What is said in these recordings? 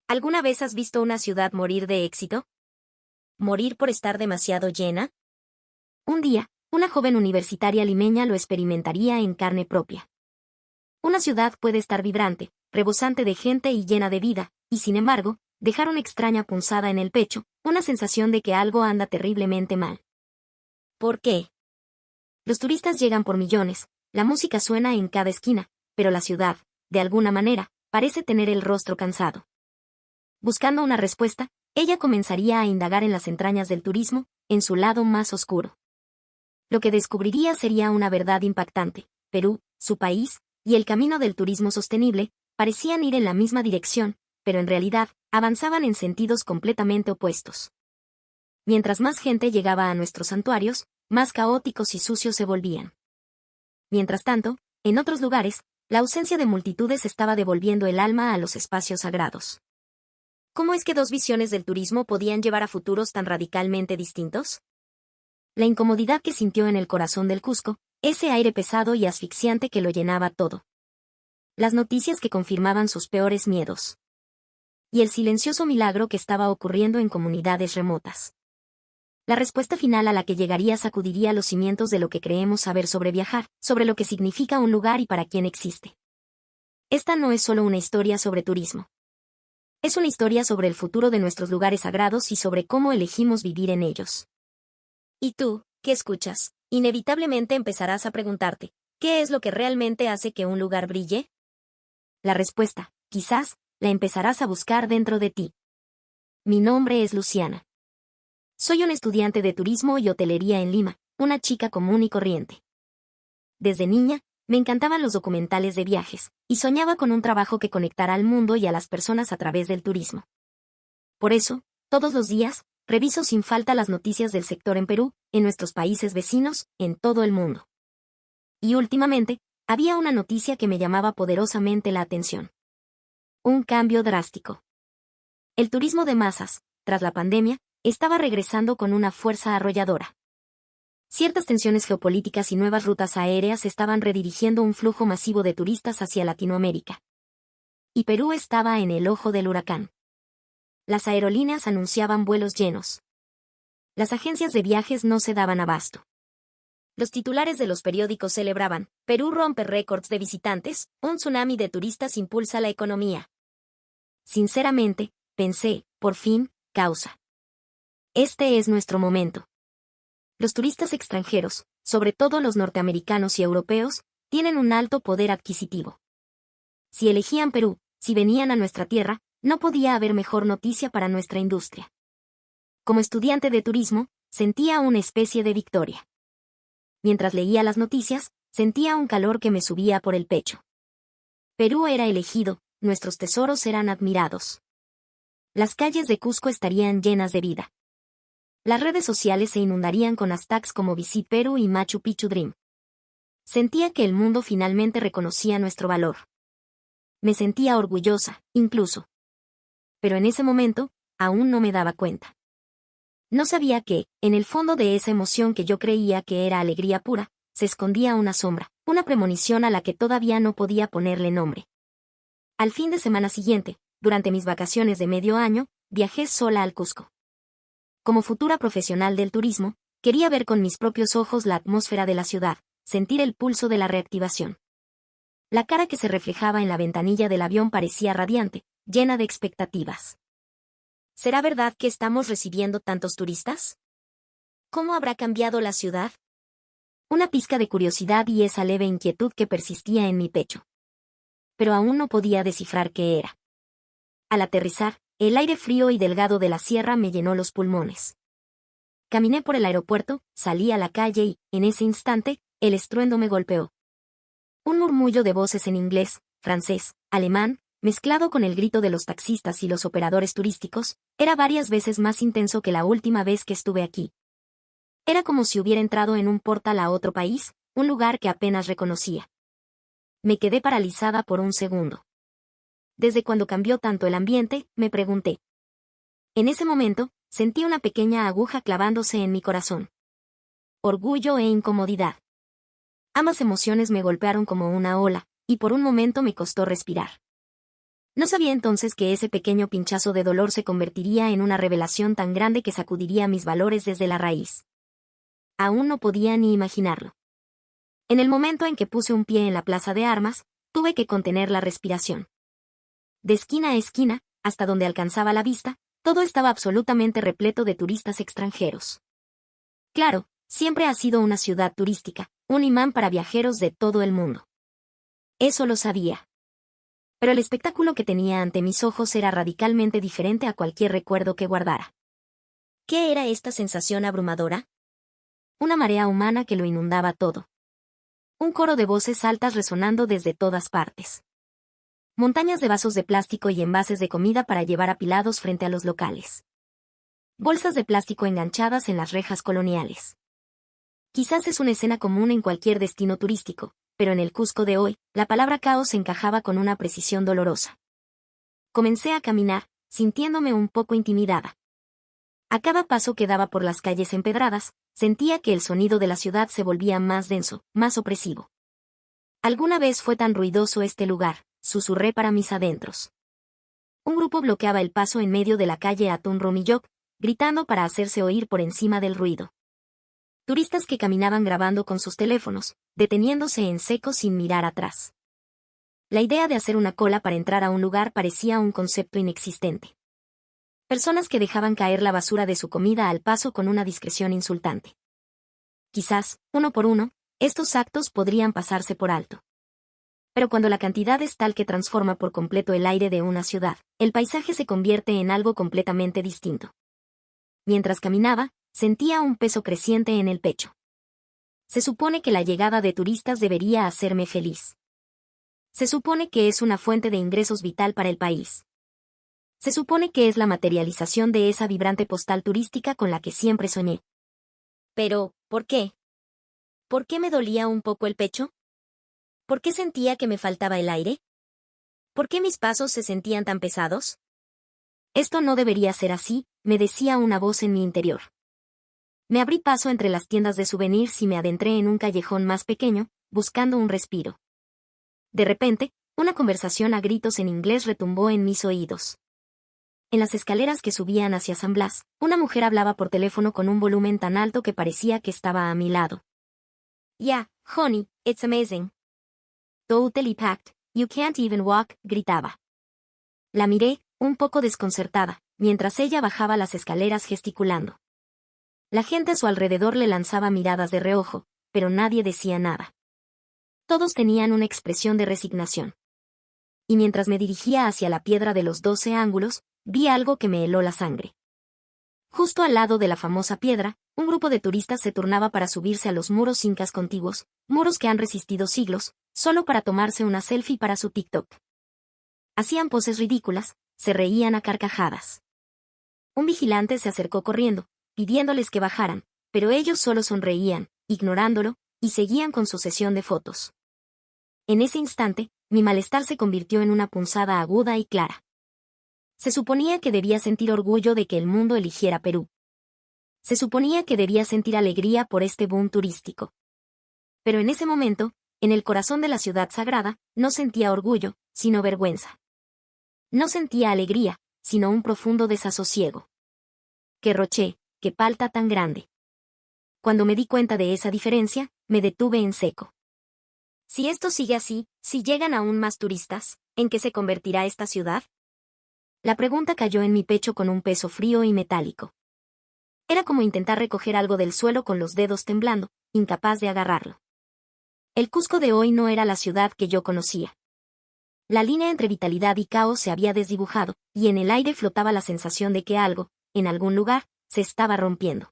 ¿Alguna vez has visto una ciudad morir de éxito? ¿Morir por estar demasiado llena? Un día, una joven universitaria limeña lo experimentaría en carne propia. Una ciudad puede estar vibrante, rebosante de gente y llena de vida, y sin embargo, dejar una extraña punzada en el pecho, una sensación de que algo anda terriblemente mal. ¿Por qué? Los turistas llegan por millones, la música suena en cada esquina, pero la ciudad, de alguna manera, parece tener el rostro cansado. Buscando una respuesta, ella comenzaría a indagar en las entrañas del turismo, en su lado más oscuro. Lo que descubriría sería una verdad impactante. Perú, su país, y el camino del turismo sostenible, parecían ir en la misma dirección, pero en realidad, avanzaban en sentidos completamente opuestos. Mientras más gente llegaba a nuestros santuarios, más caóticos y sucios se volvían. Mientras tanto, en otros lugares, la ausencia de multitudes estaba devolviendo el alma a los espacios sagrados. ¿Cómo es que dos visiones del turismo podían llevar a futuros tan radicalmente distintos? La incomodidad que sintió en el corazón del Cusco, ese aire pesado y asfixiante que lo llenaba todo. Las noticias que confirmaban sus peores miedos. Y el silencioso milagro que estaba ocurriendo en comunidades remotas. La respuesta final a la que llegaría sacudiría los cimientos de lo que creemos saber sobre viajar, sobre lo que significa un lugar y para quién existe. Esta no es solo una historia sobre turismo. Es una historia sobre el futuro de nuestros lugares sagrados y sobre cómo elegimos vivir en ellos. ¿Y tú, qué escuchas? Inevitablemente empezarás a preguntarte, ¿qué es lo que realmente hace que un lugar brille? La respuesta, quizás, la empezarás a buscar dentro de ti. Mi nombre es Luciana. Soy una estudiante de turismo y hotelería en Lima, una chica común y corriente. Desde niña, me encantaban los documentales de viajes, y soñaba con un trabajo que conectara al mundo y a las personas a través del turismo. Por eso, todos los días, reviso sin falta las noticias del sector en Perú, en nuestros países vecinos, en todo el mundo. Y últimamente, había una noticia que me llamaba poderosamente la atención. Un cambio drástico. El turismo de masas, tras la pandemia, estaba regresando con una fuerza arrolladora. Ciertas tensiones geopolíticas y nuevas rutas aéreas estaban redirigiendo un flujo masivo de turistas hacia Latinoamérica. Y Perú estaba en el ojo del huracán. Las aerolíneas anunciaban vuelos llenos. Las agencias de viajes no se daban abasto. Los titulares de los periódicos celebraban, Perú rompe récords de visitantes, un tsunami de turistas impulsa la economía. Sinceramente, pensé, por fin, causa. Este es nuestro momento. Los turistas extranjeros, sobre todo los norteamericanos y europeos, tienen un alto poder adquisitivo. Si elegían Perú, si venían a nuestra tierra, no podía haber mejor noticia para nuestra industria. Como estudiante de turismo, sentía una especie de victoria. Mientras leía las noticias, sentía un calor que me subía por el pecho. Perú era elegido, nuestros tesoros eran admirados. Las calles de Cusco estarían llenas de vida. Las redes sociales se inundarían con hashtags como Visit Perú y Machu Picchu Dream. Sentía que el mundo finalmente reconocía nuestro valor. Me sentía orgullosa, incluso. Pero en ese momento, aún no me daba cuenta. No sabía que, en el fondo de esa emoción que yo creía que era alegría pura, se escondía una sombra, una premonición a la que todavía no podía ponerle nombre. Al fin de semana siguiente, durante mis vacaciones de medio año, viajé sola al Cusco. Como futura profesional del turismo, quería ver con mis propios ojos la atmósfera de la ciudad, sentir el pulso de la reactivación. La cara que se reflejaba en la ventanilla del avión parecía radiante, llena de expectativas. ¿Será verdad que estamos recibiendo tantos turistas? ¿Cómo habrá cambiado la ciudad? Una pizca de curiosidad y esa leve inquietud que persistía en mi pecho. Pero aún no podía descifrar qué era. Al aterrizar, el aire frío y delgado de la sierra me llenó los pulmones. Caminé por el aeropuerto, salí a la calle y, en ese instante, el estruendo me golpeó. Un murmullo de voces en inglés, francés, alemán, mezclado con el grito de los taxistas y los operadores turísticos, era varias veces más intenso que la última vez que estuve aquí. Era como si hubiera entrado en un portal a otro país, un lugar que apenas reconocía. Me quedé paralizada por un segundo. Desde cuando cambió tanto el ambiente, me pregunté. En ese momento, sentí una pequeña aguja clavándose en mi corazón. Orgullo e incomodidad. Ambas emociones me golpearon como una ola, y por un momento me costó respirar. No sabía entonces que ese pequeño pinchazo de dolor se convertiría en una revelación tan grande que sacudiría mis valores desde la raíz. Aún no podía ni imaginarlo. En el momento en que puse un pie en la plaza de armas, tuve que contener la respiración. De esquina a esquina, hasta donde alcanzaba la vista, todo estaba absolutamente repleto de turistas extranjeros. Claro, siempre ha sido una ciudad turística, un imán para viajeros de todo el mundo. Eso lo sabía. Pero el espectáculo que tenía ante mis ojos era radicalmente diferente a cualquier recuerdo que guardara. ¿Qué era esta sensación abrumadora? Una marea humana que lo inundaba todo. Un coro de voces altas resonando desde todas partes. Montañas de vasos de plástico y envases de comida para llevar apilados frente a los locales. Bolsas de plástico enganchadas en las rejas coloniales. Quizás es una escena común en cualquier destino turístico, pero en el Cusco de hoy, la palabra caos encajaba con una precisión dolorosa. Comencé a caminar, sintiéndome un poco intimidada. A cada paso que daba por las calles empedradas, sentía que el sonido de la ciudad se volvía más denso, más opresivo. ¿Alguna vez fue tan ruidoso este lugar?, susurré para mis adentros. Un grupo bloqueaba el paso en medio de la calle Atún Rumillok, gritando para hacerse oír por encima del ruido. Turistas que caminaban grabando con sus teléfonos, deteniéndose en seco sin mirar atrás. La idea de hacer una cola para entrar a un lugar parecía un concepto inexistente. Personas que dejaban caer la basura de su comida al paso con una discreción insultante. Quizás, uno por uno, estos actos podrían pasarse por alto. Pero cuando la cantidad es tal que transforma por completo el aire de una ciudad, el paisaje se convierte en algo completamente distinto. Mientras caminaba, sentía un peso creciente en el pecho. Se supone que la llegada de turistas debería hacerme feliz. Se supone que es una fuente de ingresos vital para el país. Se supone que es la materialización de esa vibrante postal turística con la que siempre soñé. Pero, ¿por qué? ¿Por qué me dolía un poco el pecho? ¿Por qué sentía que me faltaba el aire? ¿Por qué mis pasos se sentían tan pesados? Esto no debería ser así, me decía una voz en mi interior. Me abrí paso entre las tiendas de souvenirs y me adentré en un callejón más pequeño, buscando un respiro. De repente, una conversación a gritos en inglés retumbó en mis oídos. En las escaleras que subían hacia San Blas, una mujer hablaba por teléfono con un volumen tan alto que parecía que estaba a mi lado. Yeah, honey, it's amazing. Totally packed, you can't even walk, gritaba. La miré, un poco desconcertada, mientras ella bajaba las escaleras gesticulando. La gente a su alrededor le lanzaba miradas de reojo, pero nadie decía nada. Todos tenían una expresión de resignación. Y mientras me dirigía hacia la piedra de los 12 ángulos, vi algo que me heló la sangre. Justo al lado de la famosa piedra, un grupo de turistas se turnaba para subirse a los muros incas contiguos, muros que han resistido siglos, solo para tomarse una selfie para su TikTok. Hacían poses ridículas, se reían a carcajadas. Un vigilante se acercó corriendo, pidiéndoles que bajaran, pero ellos solo sonreían, ignorándolo, y seguían con su sesión de fotos. En ese instante, mi malestar se convirtió en una punzada aguda y clara. Se suponía que debía sentir orgullo de que el mundo eligiera Perú. Se suponía que debía sentir alegría por este boom turístico. Pero en ese momento, en el corazón de la ciudad sagrada, no sentía orgullo, sino vergüenza. No sentía alegría, sino un profundo desasosiego. ¡Qué roché, qué palta tan grande! Cuando me di cuenta de esa diferencia, me detuve en seco. Si esto sigue así, si llegan aún más turistas, ¿en qué se convertirá esta ciudad? La pregunta cayó en mi pecho con un peso frío y metálico. Era como intentar recoger algo del suelo con los dedos temblando, incapaz de agarrarlo. El Cusco de hoy no era la ciudad que yo conocía. La línea entre vitalidad y caos se había desdibujado, y en el aire flotaba la sensación de que algo, en algún lugar, se estaba rompiendo.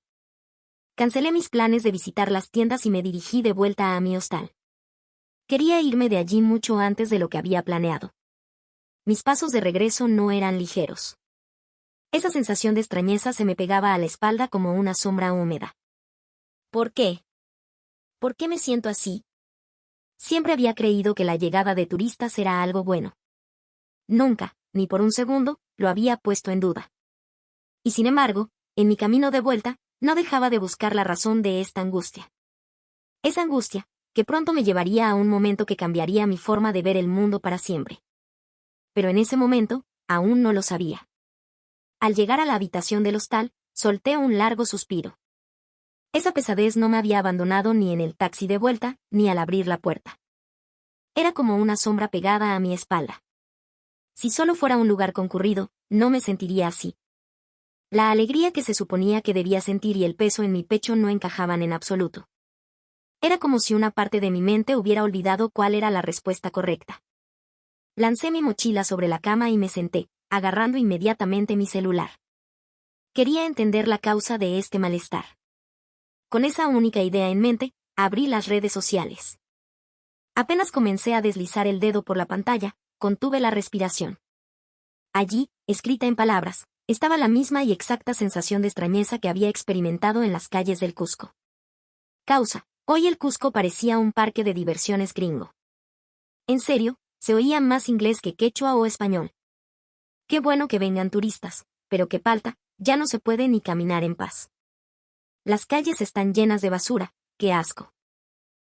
Cancelé mis planes de visitar las tiendas y me dirigí de vuelta a mi hostal. Quería irme de allí mucho antes de lo que había planeado. Mis pasos de regreso no eran ligeros. Esa sensación de extrañeza se me pegaba a la espalda como una sombra húmeda. ¿Por qué? ¿Por qué me siento así? Siempre había creído que la llegada de turistas era algo bueno. Nunca, ni por un segundo, lo había puesto en duda. Y sin embargo, en mi camino de vuelta, no dejaba de buscar la razón de esta angustia. Esa angustia, que pronto me llevaría a un momento que cambiaría mi forma de ver el mundo para siempre. pero en ese momento, aún no lo sabía. Al llegar a la habitación del hostal, solté un largo suspiro. Esa pesadez no me había abandonado ni en el taxi de vuelta, ni al abrir la puerta. Era como una sombra pegada a mi espalda. Si solo fuera un lugar concurrido, no me sentiría así. La alegría que se suponía que debía sentir y el peso en mi pecho no encajaban en absoluto. Era como si una parte de mi mente hubiera olvidado cuál era la respuesta correcta. Lancé mi mochila sobre la cama y me senté, agarrando inmediatamente mi celular. Quería entender la causa de este malestar. Con esa única idea en mente, abrí las redes sociales. Apenas comencé a deslizar el dedo por la pantalla, contuve la respiración. Allí, escrita en palabras, estaba la misma y exacta sensación de extrañeza que había experimentado en las calles del Cusco. Causa: hoy el Cusco parecía un parque de diversiones gringo. En serio, se oía más inglés que quechua o español. Qué bueno que vengan turistas, pero qué palta, ya no se puede ni caminar en paz. Las calles están llenas de basura, qué asco.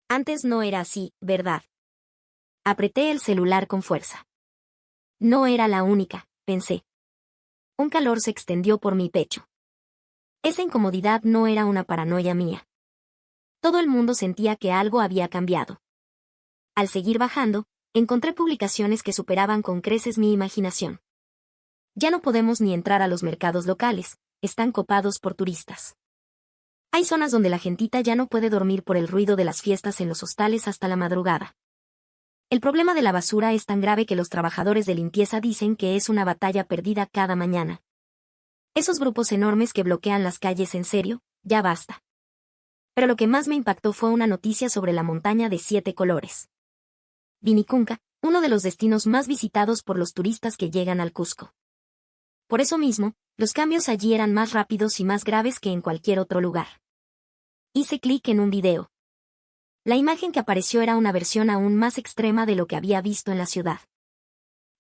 Antes no era así, ¿verdad? Apreté el celular con fuerza. No era la única, pensé. Un calor se extendió por mi pecho. Esa incomodidad no era una paranoia mía. Todo el mundo sentía que algo había cambiado. Al seguir bajando, encontré publicaciones que superaban con creces mi imaginación. Ya no podemos ni entrar a los mercados locales, están copados por turistas. Hay zonas donde la gentita ya no puede dormir por el ruido de las fiestas en los hostales hasta la madrugada. El problema de la basura es tan grave que los trabajadores de limpieza dicen que es una batalla perdida cada mañana. Esos grupos enormes que bloquean las calles, en serio, ya basta. Pero lo que más me impactó fue una noticia sobre la montaña de 7 colores. Vinicunca, uno de los destinos más visitados por los turistas que llegan al Cusco. Por eso mismo, los cambios allí eran más rápidos y más graves que en cualquier otro lugar. Hice clic en un video. La imagen que apareció era una versión aún más extrema de lo que había visto en la ciudad.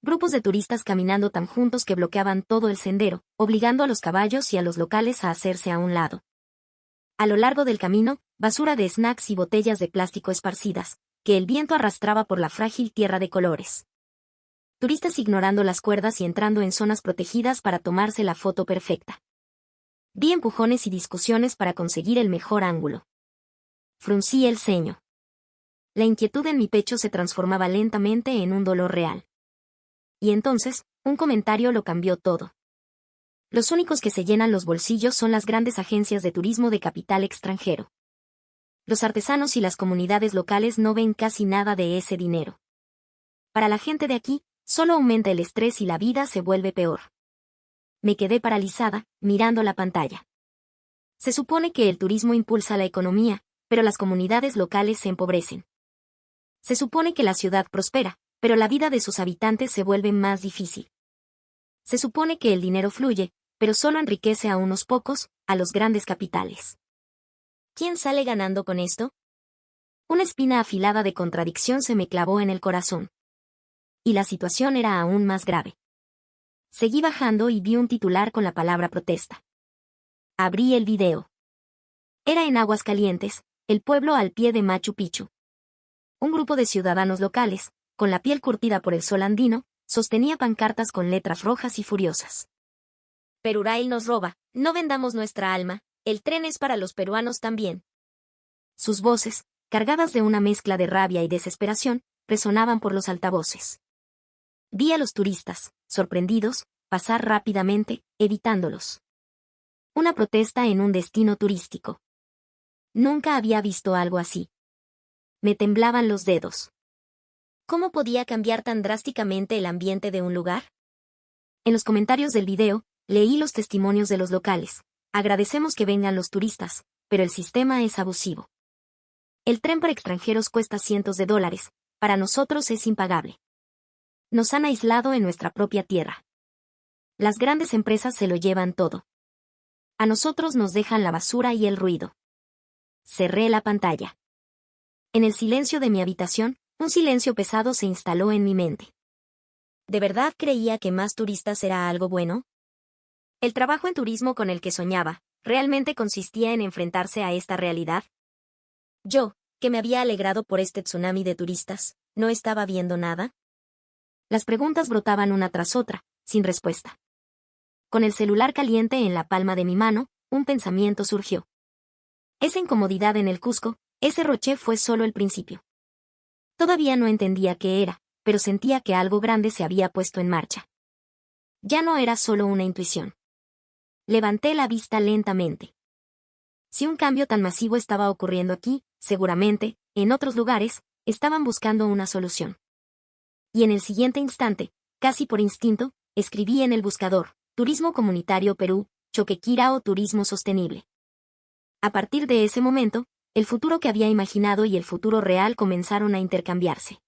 Grupos de turistas caminando tan juntos que bloqueaban todo el sendero, obligando a los caballos y a los locales a hacerse a un lado. A lo largo del camino, basura de snacks y botellas de plástico esparcidas, que el viento arrastraba por la frágil tierra de colores. Turistas ignorando las cuerdas y entrando en zonas protegidas para tomarse la foto perfecta. Vi empujones y discusiones para conseguir el mejor ángulo. Fruncí el ceño. La inquietud en mi pecho se transformaba lentamente en un dolor real. Y entonces, un comentario lo cambió todo. Los únicos que se llenan los bolsillos son las grandes agencias de turismo de capital extranjero. Los artesanos y las comunidades locales no ven casi nada de ese dinero. Para la gente de aquí, solo aumenta el estrés y la vida se vuelve peor. Me quedé paralizada, mirando la pantalla. Se supone que el turismo impulsa la economía, pero las comunidades locales se empobrecen. Se supone que la ciudad prospera, pero la vida de sus habitantes se vuelve más difícil. Se supone que el dinero fluye, pero solo enriquece a unos pocos, a los grandes capitales. ¿Quién sale ganando con esto? Una espina afilada de contradicción se me clavó en el corazón. Y la situación era aún más grave. Seguí bajando y vi un titular con la palabra protesta. Abrí el video. Era en Aguascalientes, el pueblo al pie de Machu Picchu. Un grupo de ciudadanos locales, con la piel curtida por el sol andino, sostenía pancartas con letras rojas y furiosas. Perurail nos roba, no vendamos nuestra alma, el tren es para los peruanos también. Sus voces, cargadas de una mezcla de rabia y desesperación, resonaban por los altavoces. Vi a los turistas, sorprendidos, pasar rápidamente, evitándolos. Una protesta en un destino turístico. Nunca había visto algo así. Me temblaban los dedos. ¿Cómo podía cambiar tan drásticamente el ambiente de un lugar? En los comentarios del video, leí los testimonios de los locales. Agradecemos que vengan los turistas, pero el sistema es abusivo. El tren para extranjeros cuesta cientos de dólares, para nosotros es impagable. Nos han aislado en nuestra propia tierra. Las grandes empresas se lo llevan todo. A nosotros nos dejan la basura y el ruido. Cerré la pantalla. En el silencio de mi habitación, un silencio pesado se instaló en mi mente. ¿De verdad creía que más turistas era algo bueno? ¿El trabajo en turismo con el que soñaba, realmente consistía en enfrentarse a esta realidad? Yo, que me había alegrado por este tsunami de turistas, ¿no estaba viendo nada? Las preguntas brotaban una tras otra, sin respuesta. Con el celular caliente en la palma de mi mano, un pensamiento surgió. Esa incomodidad en el Cusco, ese roche fue solo el principio. Todavía no entendía qué era, pero sentía que algo grande se había puesto en marcha. Ya no era solo una intuición. Levanté la vista lentamente. Si un cambio tan masivo estaba ocurriendo aquí, seguramente, en otros lugares, estaban buscando una solución. Y en el siguiente instante, casi por instinto, escribí en el buscador, Turismo Comunitario Perú, Choquequirao Turismo Sostenible. A partir de ese momento, el futuro que había imaginado y el futuro real comenzaron a intercambiarse.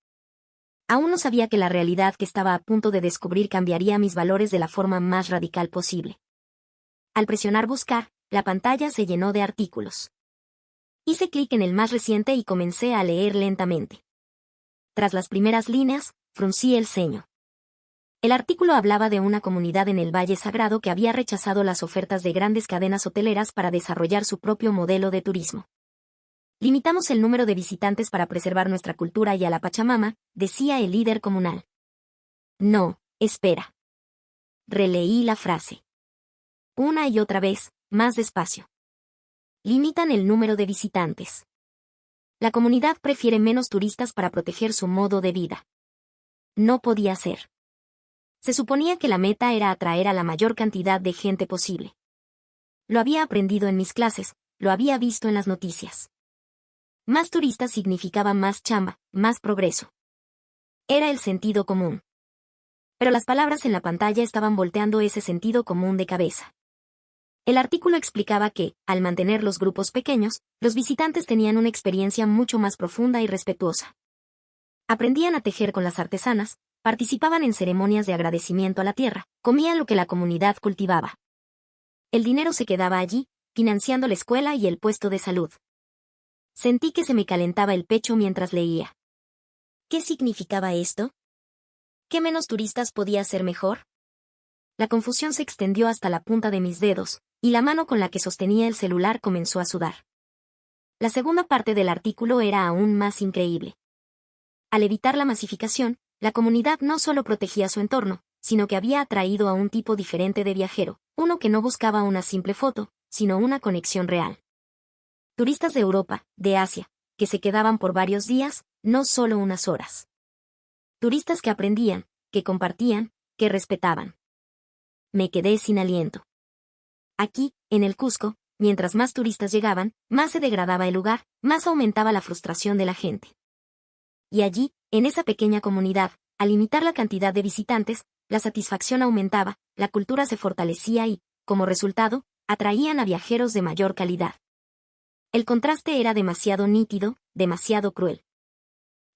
Aún no sabía que la realidad que estaba a punto de descubrir cambiaría mis valores de la forma más radical posible. Al presionar buscar, la pantalla se llenó de artículos. Hice clic en el más reciente y comencé a leer lentamente. Tras las primeras líneas, fruncí el ceño. El artículo hablaba de una comunidad en el Valle Sagrado que había rechazado las ofertas de grandes cadenas hoteleras para desarrollar su propio modelo de turismo. Limitamos el número de visitantes para preservar nuestra cultura y a la Pachamama, decía el líder comunal. No, espera. Releí la frase. Una y otra vez, más despacio. Limitan el número de visitantes. La comunidad prefiere menos turistas para proteger su modo de vida. No podía ser. Se suponía que la meta era atraer a la mayor cantidad de gente posible. Lo había aprendido en mis clases, lo había visto en las noticias. Más turistas significaba más chamba, más progreso. Era el sentido común. Pero las palabras en la pantalla estaban volteando ese sentido común de cabeza. El artículo explicaba que, al mantener los grupos pequeños, los visitantes tenían una experiencia mucho más profunda y respetuosa. Aprendían a tejer con las artesanas, participaban en ceremonias de agradecimiento a la tierra, comían lo que la comunidad cultivaba. El dinero se quedaba allí, financiando la escuela y el puesto de salud. Sentí que se me calentaba el pecho mientras leía. ¿Qué significaba esto? ¿Qué menos turistas podía ser mejor? La confusión se extendió hasta la punta de mis dedos, y la mano con la que sostenía el celular comenzó a sudar. La segunda parte del artículo era aún más increíble. Al evitar la masificación, la comunidad no solo protegía su entorno, sino que había atraído a un tipo diferente de viajero, uno que no buscaba una simple foto, sino una conexión real. Turistas de Europa, de Asia, que se quedaban por varios días, no solo unas horas. Turistas que aprendían, que compartían, que respetaban. Me quedé sin aliento. Aquí, en el Cusco, mientras más turistas llegaban, más se degradaba el lugar, más aumentaba la frustración de la gente. Y allí, en esa pequeña comunidad, al limitar la cantidad de visitantes, la satisfacción aumentaba, la cultura se fortalecía y, como resultado, atraían a viajeros de mayor calidad. El contraste era demasiado nítido, demasiado cruel.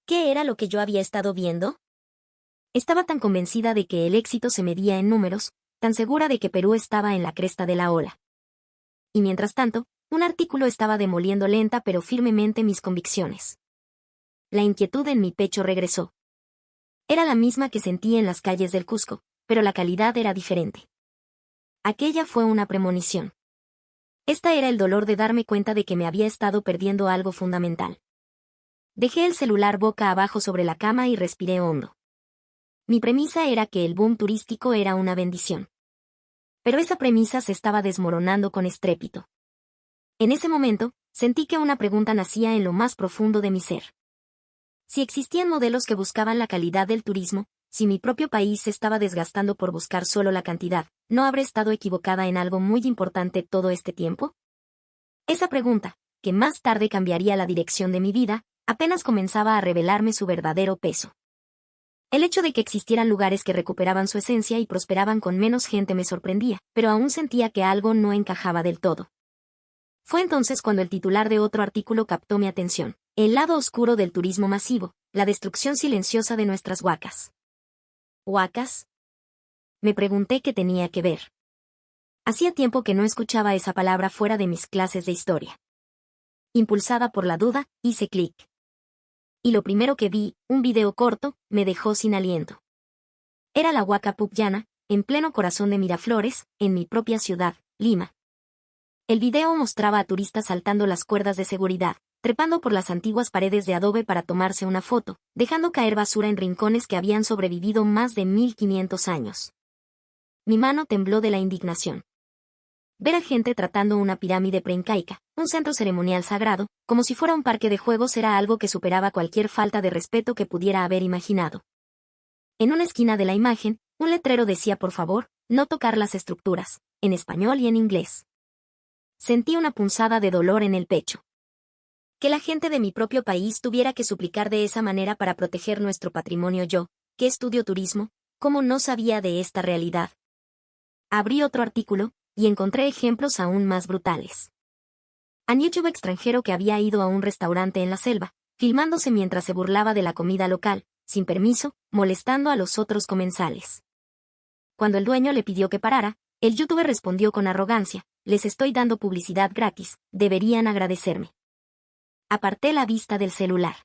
¿Qué era lo que yo había estado viendo? Estaba tan convencida de que el éxito se medía en números, tan segura de que Perú estaba en la cresta de la ola. Y mientras tanto, un artículo estaba demoliendo lenta pero firmemente mis convicciones. La inquietud en mi pecho regresó. Era la misma que sentí en las calles del Cusco, pero la calidad era diferente. Aquella fue una premonición. Esta era el dolor de darme cuenta de que me había estado perdiendo algo fundamental. Dejé el celular boca abajo sobre la cama y respiré hondo. Mi premisa era que el boom turístico era una bendición. Pero esa premisa se estaba desmoronando con estrépito. En ese momento, sentí que una pregunta nacía en lo más profundo de mi ser. Si existían modelos que buscaban la calidad del turismo, si mi propio país se estaba desgastando por buscar solo la cantidad, ¿no habré estado equivocada en algo muy importante todo este tiempo? Esa pregunta, que más tarde cambiaría la dirección de mi vida, apenas comenzaba a revelarme su verdadero peso. El hecho de que existieran lugares que recuperaban su esencia y prosperaban con menos gente me sorprendía, pero aún sentía que algo no encajaba del todo. Fue entonces cuando el titular de otro artículo captó mi atención. El lado oscuro del turismo masivo, la destrucción silenciosa de nuestras huacas. ¿Huacas? Me pregunté qué tenía que ver. Hacía tiempo que no escuchaba esa palabra fuera de mis clases de historia. Impulsada por la duda, hice clic. Y lo primero que vi, un video corto, me dejó sin aliento. Era la Huaca Pucllana, en pleno corazón de Miraflores, en mi propia ciudad, Lima. El video mostraba a turistas saltando las cuerdas de seguridad, trepando por las antiguas paredes de adobe para tomarse una foto, dejando caer basura en rincones que habían sobrevivido más de 1500 años. Mi mano tembló de la indignación. Ver a gente tratando una pirámide preincaica, un centro ceremonial sagrado, como si fuera un parque de juegos era algo que superaba cualquier falta de respeto que pudiera haber imaginado. En una esquina de la imagen, un letrero decía por favor, no tocar las estructuras, en español y en inglés. Sentí una punzada de dolor en el pecho. Que la gente de mi propio país tuviera que suplicar de esa manera para proteger nuestro patrimonio. Yo, que estudio turismo, ¿cómo no sabía de esta realidad? Abrí otro artículo, y encontré ejemplos aún más brutales. Un youtuber extranjero que había ido a un restaurante en la selva, filmándose mientras se burlaba de la comida local, sin permiso, molestando a los otros comensales. Cuando el dueño le pidió que parara, el youtuber respondió con arrogancia, les estoy dando publicidad gratis, deberían agradecerme. Aparté la vista del celular.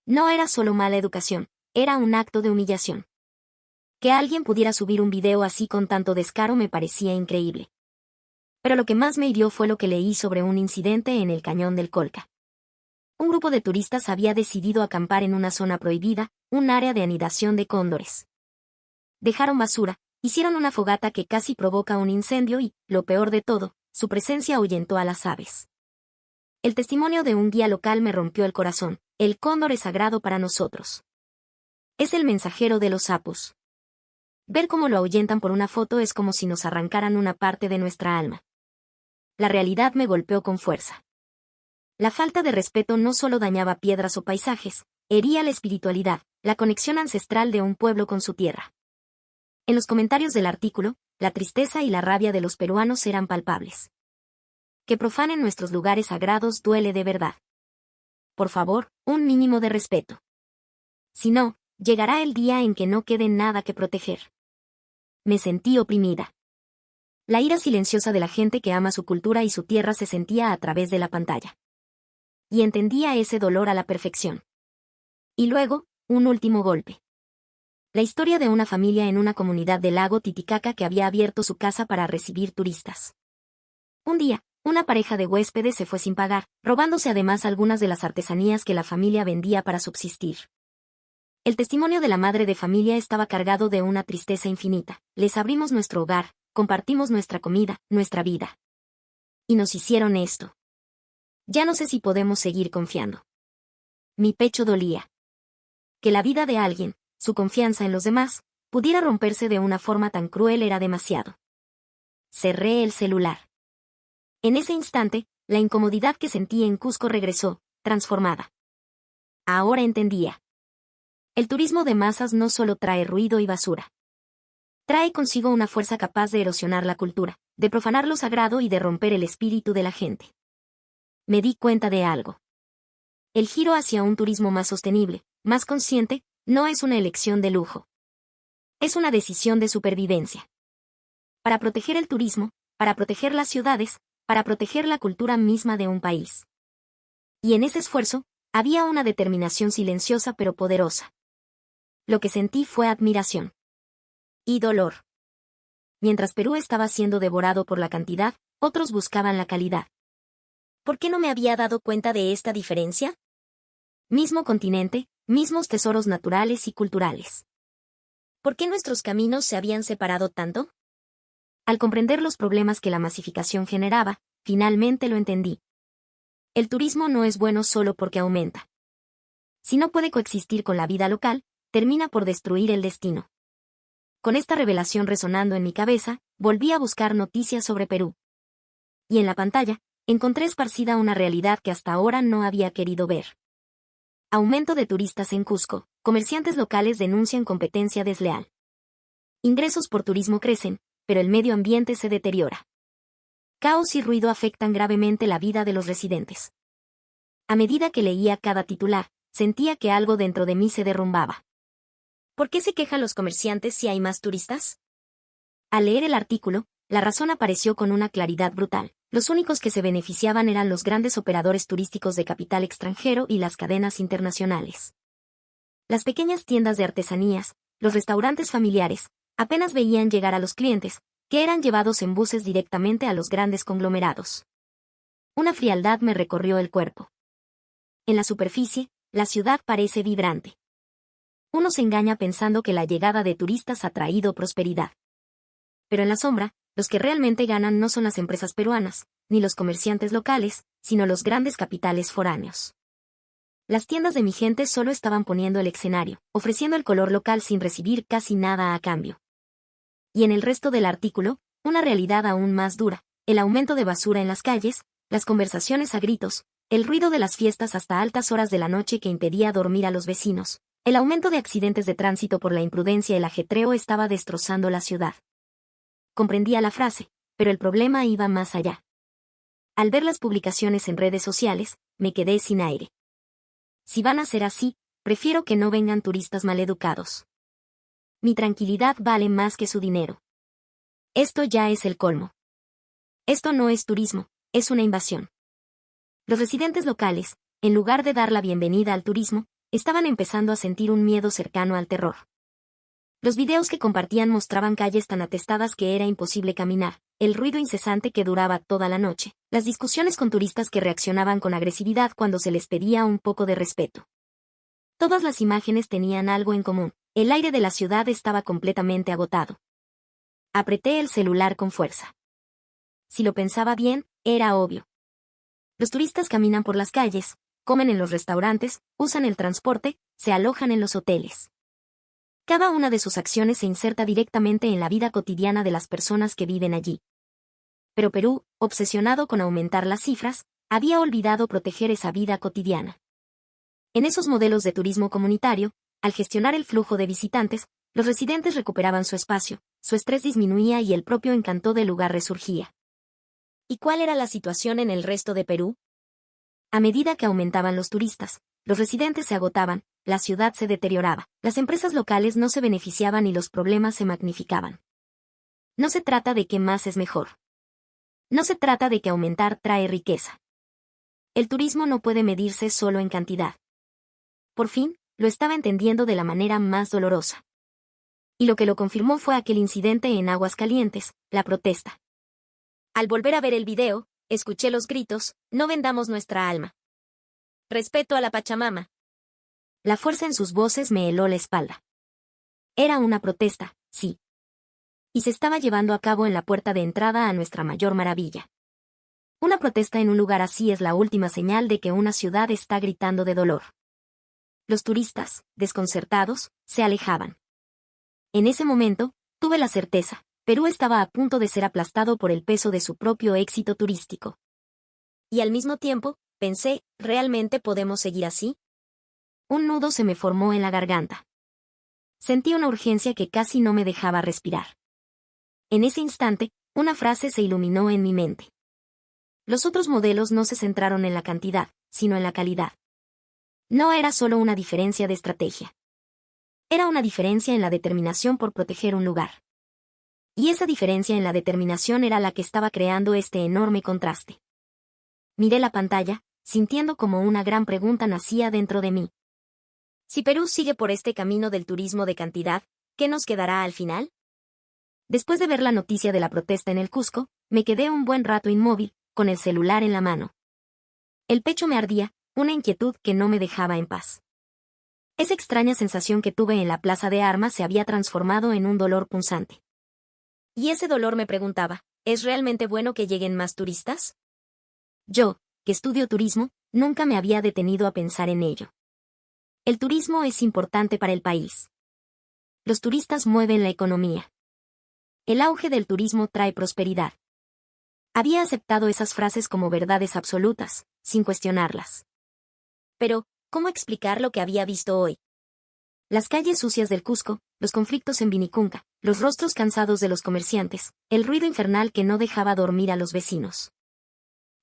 No era solo mala educación, era un acto de humillación. Que alguien pudiera subir un video así con tanto descaro me parecía increíble. Pero lo que más me hirió fue lo que leí sobre un incidente en el cañón del Colca. Un grupo de turistas había decidido acampar en una zona prohibida, un área de anidación de cóndores. Dejaron basura, hicieron una fogata que casi provoca un incendio y, lo peor de todo, su presencia ahuyentó a las aves. El testimonio de un guía local me rompió el corazón, el cóndor es sagrado para nosotros. Es el mensajero de los sapos. Ver cómo lo ahuyentan por una foto es como si nos arrancaran una parte de nuestra alma. La realidad me golpeó con fuerza. La falta de respeto no solo dañaba piedras o paisajes, hería la espiritualidad, la conexión ancestral de un pueblo con su tierra. En los comentarios del artículo, la tristeza y la rabia de los peruanos eran palpables. Que profanen nuestros lugares sagrados duele de verdad. Por favor, un mínimo de respeto. Si no, llegará el día en que no quede nada que proteger. Me sentí oprimida. La ira silenciosa de la gente que ama su cultura y su tierra se sentía a través de la pantalla. Y entendía ese dolor a la perfección. Y luego, un último golpe. La historia de una familia en una comunidad del lago Titicaca que había abierto su casa para recibir turistas. Un día, una pareja de huéspedes se fue sin pagar, robándose además algunas de las artesanías que la familia vendía para subsistir. El testimonio de la madre de familia estaba cargado de una tristeza infinita. Les abrimos nuestro hogar, compartimos nuestra comida, nuestra vida. Y nos hicieron esto. Ya no sé si podemos seguir confiando. Mi pecho dolía. Que la vida de alguien, su confianza en los demás, pudiera romperse de una forma tan cruel era demasiado. Cerré el celular. En ese instante, la incomodidad que sentí en Cusco regresó, transformada. Ahora entendía. El turismo de masas no solo trae ruido y basura. Trae consigo una fuerza capaz de erosionar la cultura, de profanar lo sagrado y de romper el espíritu de la gente. Me di cuenta de algo. El giro hacia un turismo más sostenible, más consciente, no es una elección de lujo. Es una decisión de supervivencia. Para proteger el turismo, para proteger las ciudades, para proteger la cultura misma de un país. Y en ese esfuerzo, había una determinación silenciosa pero poderosa. Lo que sentí fue admiración. Y dolor. Mientras Perú estaba siendo devorado por la cantidad, otros buscaban la calidad. ¿Por qué no me había dado cuenta de esta diferencia? Mismo continente, mismos tesoros naturales y culturales. ¿Por qué nuestros caminos se habían separado tanto? Al comprender los problemas que la masificación generaba, finalmente lo entendí. El turismo no es bueno solo porque aumenta. Si no puede coexistir con la vida local, termina por destruir el destino. Con esta revelación resonando en mi cabeza, volví a buscar noticias sobre Perú. Y en la pantalla, encontré esparcida una realidad que hasta ahora no había querido ver. Aumento de turistas en Cusco, comerciantes locales denuncian competencia desleal. Ingresos por turismo crecen, pero el medio ambiente se deteriora. Caos y ruido afectan gravemente la vida de los residentes. A medida que leía cada titular, sentía que algo dentro de mí se derrumbaba. ¿Por qué se quejan los comerciantes si hay más turistas? Al leer el artículo, la razón apareció con una claridad brutal. Los únicos que se beneficiaban eran los grandes operadores turísticos de capital extranjero y las cadenas internacionales. Las pequeñas tiendas de artesanías, los restaurantes familiares, apenas veían llegar a los clientes, que eran llevados en buses directamente a los grandes conglomerados. Una frialdad me recorrió el cuerpo. En la superficie, la ciudad parece vibrante. Uno se engaña pensando que la llegada de turistas ha traído prosperidad. Pero en la sombra, los que realmente ganan no son las empresas peruanas, ni los comerciantes locales, sino los grandes capitales foráneos. Las tiendas de mi gente solo estaban poniendo el escenario, ofreciendo el color local sin recibir casi nada a cambio. Y en el resto del artículo, una realidad aún más dura, el aumento de basura en las calles, las conversaciones a gritos, el ruido de las fiestas hasta altas horas de la noche que impedía dormir a los vecinos. El aumento de accidentes de tránsito por la imprudencia y el ajetreo estaba destrozando la ciudad. Comprendía la frase, pero el problema iba más allá. Al ver las publicaciones en redes sociales, me quedé sin aire. Si van a ser así, prefiero que no vengan turistas maleducados. Mi tranquilidad vale más que su dinero. Esto ya es el colmo. Esto no es turismo, es una invasión. Los residentes locales, en lugar de dar la bienvenida al turismo, estaban empezando a sentir un miedo cercano al terror. Los videos que compartían mostraban calles tan atestadas que era imposible caminar, el ruido incesante que duraba toda la noche, las discusiones con turistas que reaccionaban con agresividad cuando se les pedía un poco de respeto. Todas las imágenes tenían algo en común, el aire de la ciudad estaba completamente agotado. Apreté el celular con fuerza. Si lo pensaba bien, era obvio. Los turistas caminan por las calles, comen en los restaurantes, usan el transporte, se alojan en los hoteles. Cada una de sus acciones se inserta directamente en la vida cotidiana de las personas que viven allí. Pero Perú, obsesionado con aumentar las cifras, había olvidado proteger esa vida cotidiana. En esos modelos de turismo comunitario, al gestionar el flujo de visitantes, los residentes recuperaban su espacio, su estrés disminuía y el propio encanto del lugar resurgía. ¿Y cuál era la situación en el resto de Perú? A medida que aumentaban los turistas, los residentes se agotaban, la ciudad se deterioraba, las empresas locales no se beneficiaban y los problemas se magnificaban. No se trata de que más es mejor. No se trata de que aumentar trae riqueza. El turismo no puede medirse solo en cantidad. Por fin, lo estaba entendiendo de la manera más dolorosa. Y lo que lo confirmó fue aquel incidente en Aguascalientes, la protesta. Al volver a ver el video, escuché los gritos, no vendamos nuestra alma. Respeto a la Pachamama. La fuerza en sus voces me heló la espalda. Era una protesta, sí. Y se estaba llevando a cabo en la puerta de entrada a nuestra mayor maravilla. Una protesta en un lugar así es la última señal de que una ciudad está gritando de dolor. Los turistas, desconcertados, se alejaban. En ese momento, tuve la certeza, Perú estaba a punto de ser aplastado por el peso de su propio éxito turístico. Y al mismo tiempo, pensé, ¿realmente podemos seguir así? Un nudo se me formó en la garganta. Sentí una urgencia que casi no me dejaba respirar. En ese instante, una frase se iluminó en mi mente. Los otros modelos no se centraron en la cantidad, sino en la calidad. No era solo una diferencia de estrategia. Era una diferencia en la determinación por proteger un lugar. Y esa diferencia en la determinación era la que estaba creando este enorme contraste. Miré la pantalla, sintiendo como una gran pregunta nacía dentro de mí. Si Perú sigue por este camino del turismo de cantidad, ¿qué nos quedará al final? Después de ver la noticia de la protesta en el Cusco, me quedé un buen rato inmóvil, con el celular en la mano. El pecho me ardía, una inquietud que no me dejaba en paz. Esa extraña sensación que tuve en la plaza de armas se había transformado en un dolor punzante. Y ese dolor me preguntaba, ¿es realmente bueno que lleguen más turistas? Yo, que estudio turismo, nunca me había detenido a pensar en ello. El turismo es importante para el país. Los turistas mueven la economía. El auge del turismo trae prosperidad. Había aceptado esas frases como verdades absolutas, sin cuestionarlas. Pero, ¿cómo explicar lo que había visto hoy? Las calles sucias del Cusco, los conflictos en Vinicunca, los rostros cansados de los comerciantes, el ruido infernal que no dejaba dormir a los vecinos.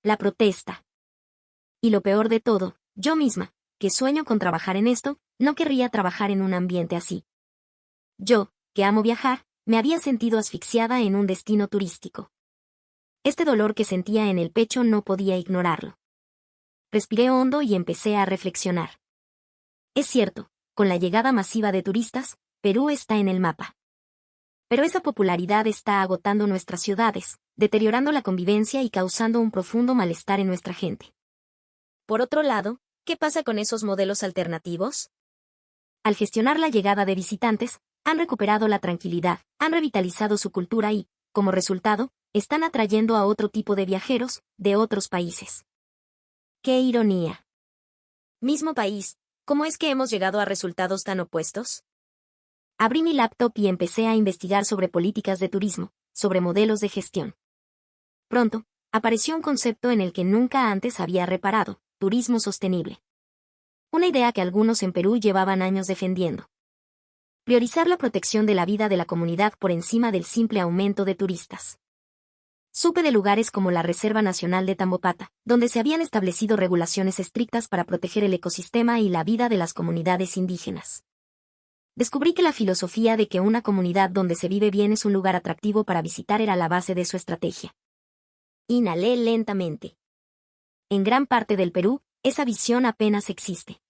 La protesta. Y lo peor de todo, yo misma, que sueño con trabajar en esto, no querría trabajar en un ambiente así. Yo, que amo viajar, me había sentido asfixiada en un destino turístico. Este dolor que sentía en el pecho no podía ignorarlo. Respiré hondo y empecé a reflexionar. Es cierto, con la llegada masiva de turistas, Perú está en el mapa. Pero esa popularidad está agotando nuestras ciudades, deteriorando la convivencia y causando un profundo malestar en nuestra gente. Por otro lado, ¿Qué pasa con esos modelos alternativos? Al gestionar la llegada de visitantes, han recuperado la tranquilidad, han revitalizado su cultura y, como resultado, están atrayendo a otro tipo de viajeros, de otros países. ¡Qué ironía! Mismo país, ¿cómo es que hemos llegado a resultados tan opuestos? Abrí mi laptop y empecé a investigar sobre políticas de turismo, sobre modelos de gestión. Pronto, apareció un concepto en el que nunca antes había reparado: turismo sostenible. Una idea que algunos en Perú llevaban años defendiendo. Priorizar la protección de la vida de la comunidad por encima del simple aumento de turistas. Supe de lugares como la Reserva Nacional de Tambopata, donde se habían establecido regulaciones estrictas para proteger el ecosistema y la vida de las comunidades indígenas. Descubrí que la filosofía de que una comunidad donde se vive bien es un lugar atractivo para visitar era la base de su estrategia. Inhalé lentamente. En gran parte del Perú, esa visión apenas existe.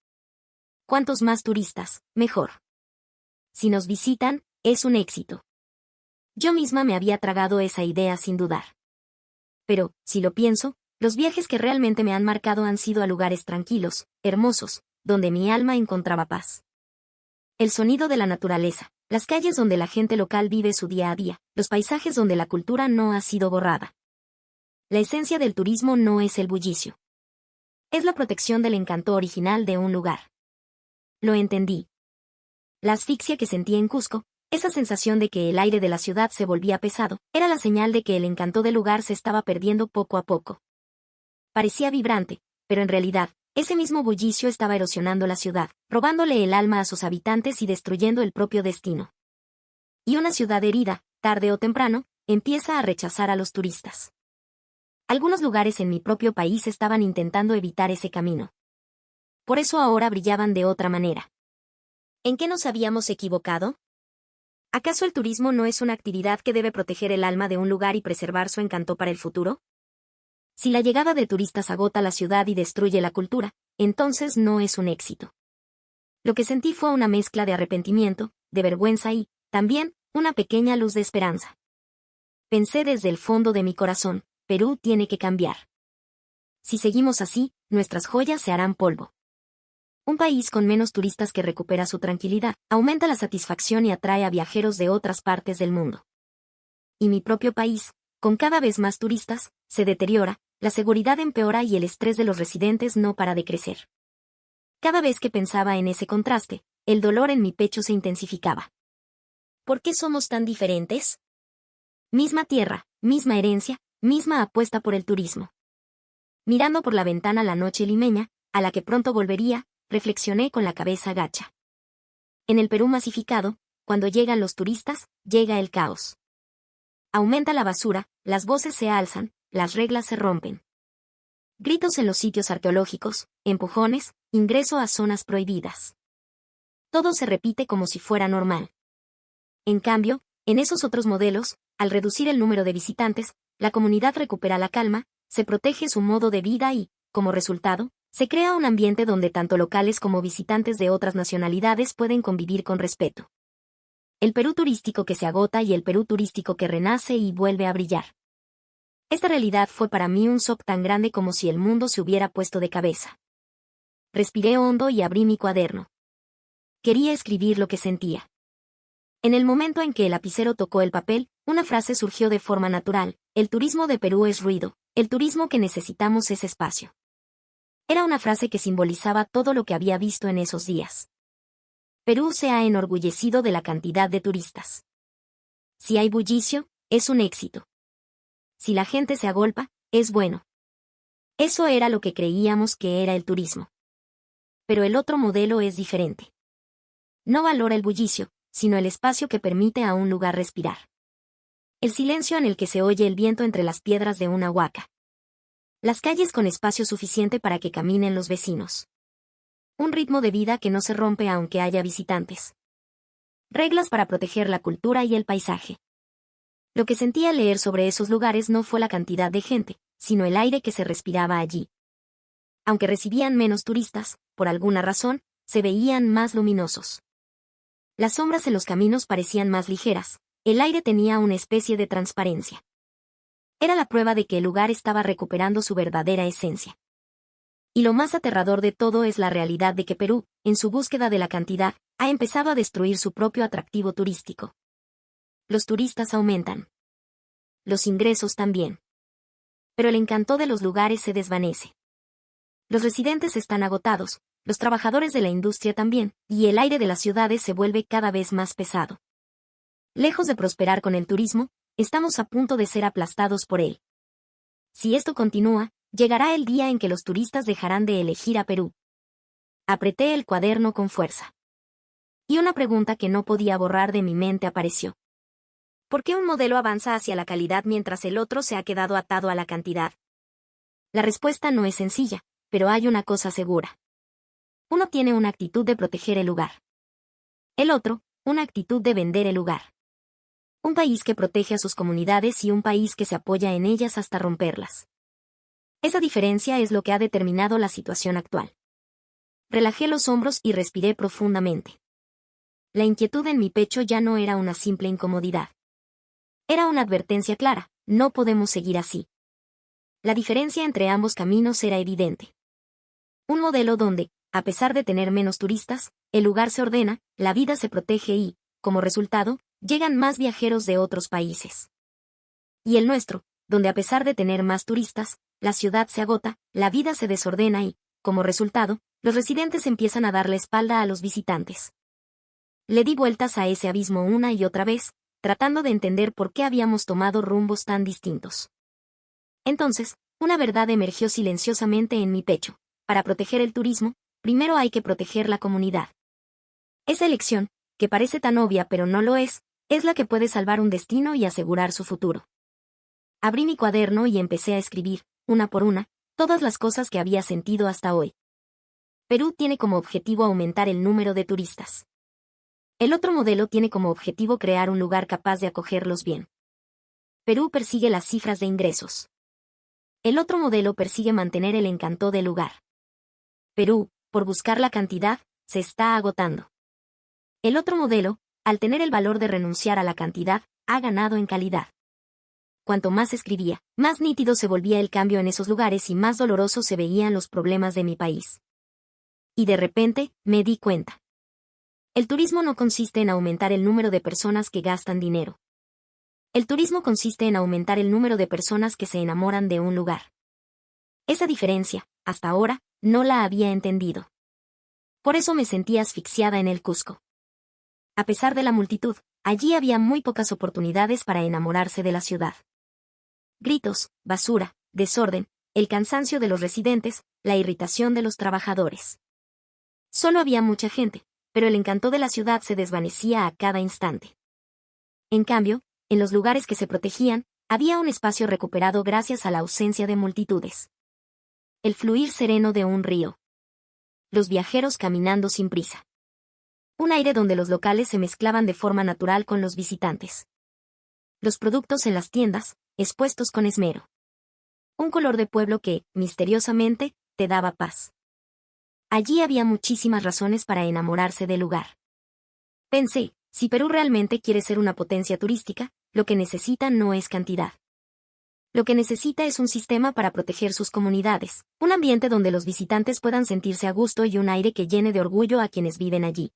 Cuantos más turistas, mejor. Si nos visitan, es un éxito. Yo misma me había tragado esa idea sin dudar. Pero, si lo pienso, los viajes que realmente me han marcado han sido a lugares tranquilos, hermosos, donde mi alma encontraba paz. El sonido de la naturaleza, las calles donde la gente local vive su día a día, los paisajes donde la cultura no ha sido borrada. La esencia del turismo no es el bullicio. Es la protección del encanto original de un lugar. Lo entendí. La asfixia que sentí en Cusco, esa sensación de que el aire de la ciudad se volvía pesado, era la señal de que el encanto del lugar se estaba perdiendo poco a poco. Parecía vibrante, pero en realidad, ese mismo bullicio estaba erosionando la ciudad, robándole el alma a sus habitantes y destruyendo el propio destino. Y una ciudad herida, tarde o temprano, empieza a rechazar a los turistas. Algunos lugares en mi propio país estaban intentando evitar ese camino. Por eso ahora brillaban de otra manera. ¿En qué nos habíamos equivocado? ¿Acaso el turismo no es una actividad que debe proteger el alma de un lugar y preservar su encanto para el futuro? Si la llegada de turistas agota la ciudad y destruye la cultura, entonces no es un éxito. Lo que sentí fue una mezcla de arrepentimiento, de vergüenza y, también, una pequeña luz de esperanza. Pensé desde el fondo de mi corazón: Perú tiene que cambiar. Si seguimos así, nuestras joyas se harán polvo. Un país con menos turistas que recupera su tranquilidad, aumenta la satisfacción y atrae a viajeros de otras partes del mundo. Y mi propio país, con cada vez más turistas, se deteriora, la seguridad empeora y el estrés de los residentes no para de crecer. Cada vez que pensaba en ese contraste, el dolor en mi pecho se intensificaba. ¿Por qué somos tan diferentes? Misma tierra, misma herencia, misma apuesta por el turismo. Mirando por la ventana la noche limeña, a la que pronto volvería, reflexioné con la cabeza gacha. En el Perú masificado, cuando llegan los turistas, llega el caos. Aumenta la basura, las voces se alzan, las reglas se rompen. Gritos en los sitios arqueológicos, empujones, ingreso a zonas prohibidas. Todo se repite como si fuera normal. En cambio, en esos otros modelos, al reducir el número de visitantes, la comunidad recupera la calma, se protege su modo de vida y, como resultado, se crea un ambiente donde tanto locales como visitantes de otras nacionalidades pueden convivir con respeto. El Perú turístico que se agota y el Perú turístico que renace y vuelve a brillar. Esta realidad fue para mí un shock tan grande como si el mundo se hubiera puesto de cabeza. Respiré hondo y abrí mi cuaderno. Quería escribir lo que sentía. En el momento en que el lapicero tocó el papel, una frase surgió de forma natural: el turismo de Perú es ruido, el turismo que necesitamos es espacio. Era una frase que simbolizaba todo lo que había visto en esos días. Perú se ha enorgullecido de la cantidad de turistas. Si hay bullicio, es un éxito. Si la gente se agolpa, es bueno. Eso era lo que creíamos que era el turismo. Pero el otro modelo es diferente. No valora el bullicio, sino el espacio que permite a un lugar respirar. El silencio en el que se oye el viento entre las piedras de una huaca. Las calles con espacio suficiente para que caminen los vecinos. Un ritmo de vida que no se rompe aunque haya visitantes. Reglas para proteger la cultura y el paisaje. Lo que sentí al leer sobre esos lugares no fue la cantidad de gente, sino el aire que se respiraba allí. Aunque recibían menos turistas, por alguna razón, se veían más luminosos. Las sombras en los caminos parecían más ligeras, el aire tenía una especie de transparencia. Era la prueba de que el lugar estaba recuperando su verdadera esencia. Y lo más aterrador de todo es la realidad de que Perú, en su búsqueda de la cantidad, ha empezado a destruir su propio atractivo turístico. Los turistas aumentan. Los ingresos también. Pero el encanto de los lugares se desvanece. Los residentes están agotados, los trabajadores de la industria también, y el aire de las ciudades se vuelve cada vez más pesado. Lejos de prosperar con el turismo, estamos a punto de ser aplastados por él. Si esto continúa, llegará el día en que los turistas dejarán de elegir a Perú. Apreté el cuaderno con fuerza. Y una pregunta que no podía borrar de mi mente apareció. ¿Por qué un modelo avanza hacia la calidad mientras el otro se ha quedado atado a la cantidad? La respuesta no es sencilla, pero hay una cosa segura. Uno tiene una actitud de proteger el lugar. El otro, una actitud de vender el lugar. Un país que protege a sus comunidades y un país que se apoya en ellas hasta romperlas. Esa diferencia es lo que ha determinado la situación actual. Relajé los hombros y respiré profundamente. La inquietud en mi pecho ya no era una simple incomodidad. Era una advertencia clara, no podemos seguir así. La diferencia entre ambos caminos era evidente. Un modelo donde, a pesar de tener menos turistas, el lugar se ordena, la vida se protege y, como resultado, llegan más viajeros de otros países. Y el nuestro, donde a pesar de tener más turistas, la ciudad se agota, la vida se desordena y, como resultado, los residentes empiezan a dar la espalda a los visitantes. Le di vueltas a ese abismo una y otra vez, tratando de entender por qué habíamos tomado rumbos tan distintos. Entonces, una verdad emergió silenciosamente en mi pecho. Para proteger el turismo, primero hay que proteger la comunidad. Esa elección, que parece tan obvia pero no lo es la que puede salvar un destino y asegurar su futuro. Abrí mi cuaderno y empecé a escribir, una por una, todas las cosas que había sentido hasta hoy. Perú tiene como objetivo aumentar el número de turistas. El otro modelo tiene como objetivo crear un lugar capaz de acogerlos bien. Perú persigue las cifras de ingresos. El otro modelo persigue mantener el encanto del lugar. Perú, por buscar la cantidad, se está agotando. El otro modelo, al tener el valor de renunciar a la cantidad, ha ganado en calidad. Cuanto más escribía, más nítido se volvía el cambio en esos lugares y más dolorosos se veían los problemas de mi país. Y de repente, me di cuenta. El turismo no consiste en aumentar el número de personas que gastan dinero. El turismo consiste en aumentar el número de personas que se enamoran de un lugar. Esa diferencia, hasta ahora, no la había entendido. Por eso me sentía asfixiada en el Cusco. A pesar de la multitud, allí había muy pocas oportunidades para enamorarse de la ciudad. Gritos, basura, desorden, el cansancio de los residentes, la irritación de los trabajadores. Solo había mucha gente, pero el encanto de la ciudad se desvanecía a cada instante. En cambio, en los lugares que se protegían, había un espacio recuperado gracias a la ausencia de multitudes. El fluir sereno de un río. Los viajeros caminando sin prisa. Un aire donde los locales se mezclaban de forma natural con los visitantes. Los productos en las tiendas, expuestos con esmero. Un color de pueblo que, misteriosamente, te daba paz. Allí había muchísimas razones para enamorarse del lugar. Pensé, si Perú realmente quiere ser una potencia turística, lo que necesita no es cantidad. Lo que necesita es un sistema para proteger sus comunidades, un ambiente donde los visitantes puedan sentirse a gusto y un aire que llene de orgullo a quienes viven allí.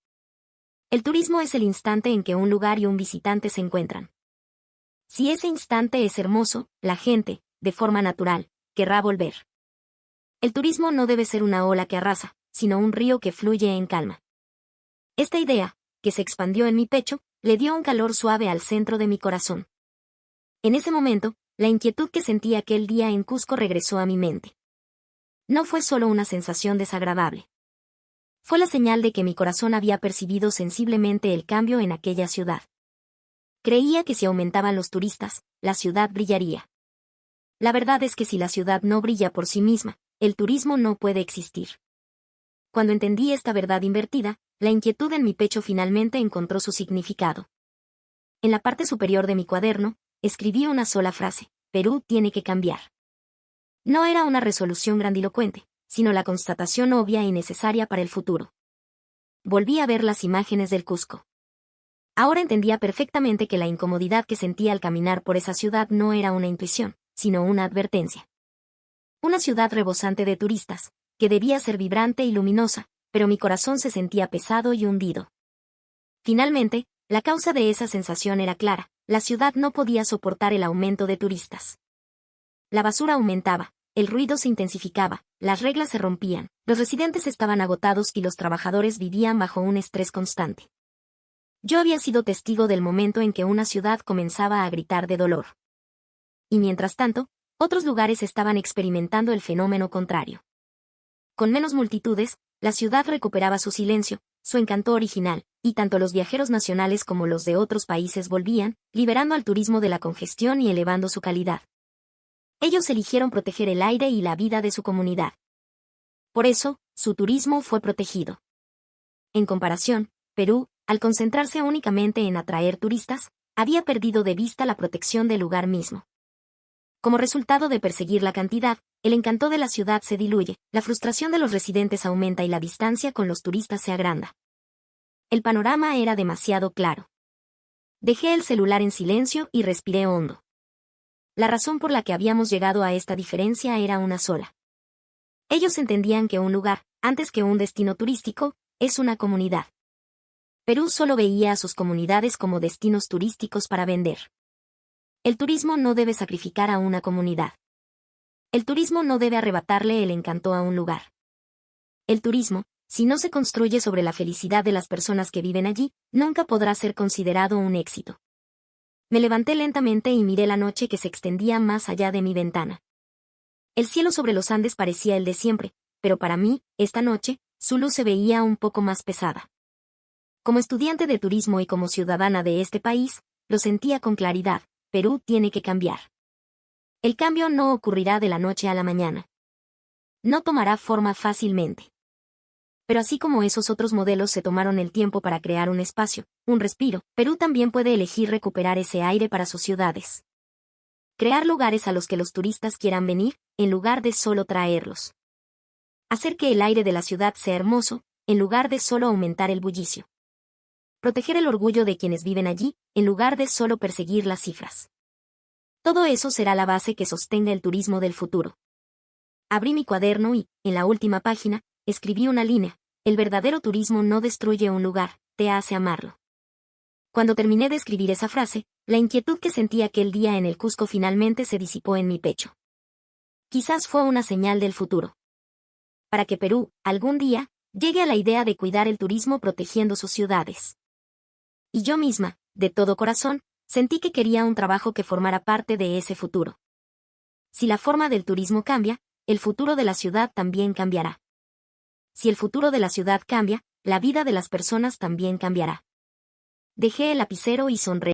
El turismo es el instante en que un lugar y un visitante se encuentran. Si ese instante es hermoso, la gente, de forma natural, querrá volver. El turismo no debe ser una ola que arrasa, sino un río que fluye en calma. Esta idea, que se expandió en mi pecho, le dio un calor suave al centro de mi corazón. En ese momento, la inquietud que sentí aquel día en Cusco regresó a mi mente. No fue solo una sensación desagradable. Fue la señal de que mi corazón había percibido sensiblemente el cambio en aquella ciudad. Creía que si aumentaban los turistas, la ciudad brillaría. La verdad es que si la ciudad no brilla por sí misma, el turismo no puede existir. Cuando entendí esta verdad invertida, la inquietud en mi pecho finalmente encontró su significado. En la parte superior de mi cuaderno, escribí una sola frase: Perú tiene que cambiar. No era una resolución grandilocuente, sino la constatación obvia y necesaria para el futuro. Volví a ver las imágenes del Cusco. Ahora entendía perfectamente que la incomodidad que sentía al caminar por esa ciudad no era una intuición, sino una advertencia. Una ciudad rebosante de turistas, que debía ser vibrante y luminosa, pero mi corazón se sentía pesado y hundido. Finalmente, la causa de esa sensación era clara: la ciudad no podía soportar el aumento de turistas. La basura aumentaba, el ruido se intensificaba, las reglas se rompían, los residentes estaban agotados y los trabajadores vivían bajo un estrés constante. Yo había sido testigo del momento en que una ciudad comenzaba a gritar de dolor. Y mientras tanto, otros lugares estaban experimentando el fenómeno contrario. Con menos multitudes, la ciudad recuperaba su silencio, su encanto original, y tanto los viajeros nacionales como los de otros países volvían, liberando al turismo de la congestión y elevando su calidad. Ellos eligieron proteger el aire y la vida de su comunidad. Por eso, su turismo fue protegido. En comparación, Perú, al concentrarse únicamente en atraer turistas, había perdido de vista la protección del lugar mismo. Como resultado de perseguir la cantidad, el encanto de la ciudad se diluye, la frustración de los residentes aumenta y la distancia con los turistas se agranda. El panorama era demasiado claro. Dejé el celular en silencio y respiré hondo. La razón por la que habíamos llegado a esta diferencia era una sola. Ellos entendían que un lugar, antes que un destino turístico, es una comunidad. Perú solo veía a sus comunidades como destinos turísticos para vender. El turismo no debe sacrificar a una comunidad. El turismo no debe arrebatarle el encanto a un lugar. El turismo, si no se construye sobre la felicidad de las personas que viven allí, nunca podrá ser considerado un éxito. Me levanté lentamente y miré la noche que se extendía más allá de mi ventana. El cielo sobre los Andes parecía el de siempre, pero para mí, esta noche, su luz se veía un poco más pesada. Como estudiante de turismo y como ciudadana de este país, lo sentía con claridad: Perú tiene que cambiar. El cambio no ocurrirá de la noche a la mañana. No tomará forma fácilmente. Pero así como esos otros modelos se tomaron el tiempo para crear un espacio, un respiro, Perú también puede elegir recuperar ese aire para sus ciudades. Crear lugares a los que los turistas quieran venir, en lugar de solo traerlos. Hacer que el aire de la ciudad sea hermoso, en lugar de solo aumentar el bullicio. Proteger el orgullo de quienes viven allí, en lugar de solo perseguir las cifras. Todo eso será la base que sostenga el turismo del futuro. Abrí mi cuaderno y, en la última página, escribí una línea: el verdadero turismo no destruye un lugar, te hace amarlo. Cuando terminé de escribir esa frase, la inquietud que sentí aquel día en el Cusco finalmente se disipó en mi pecho. Quizás fue una señal del futuro. Para que Perú, algún día, llegue a la idea de cuidar el turismo protegiendo sus ciudades. Y yo misma, de todo corazón, sentí que quería un trabajo que formara parte de ese futuro. Si la forma del turismo cambia, el futuro de la ciudad también cambiará. Si el futuro de la ciudad cambia, la vida de las personas también cambiará. Dejé el lapicero y sonreí.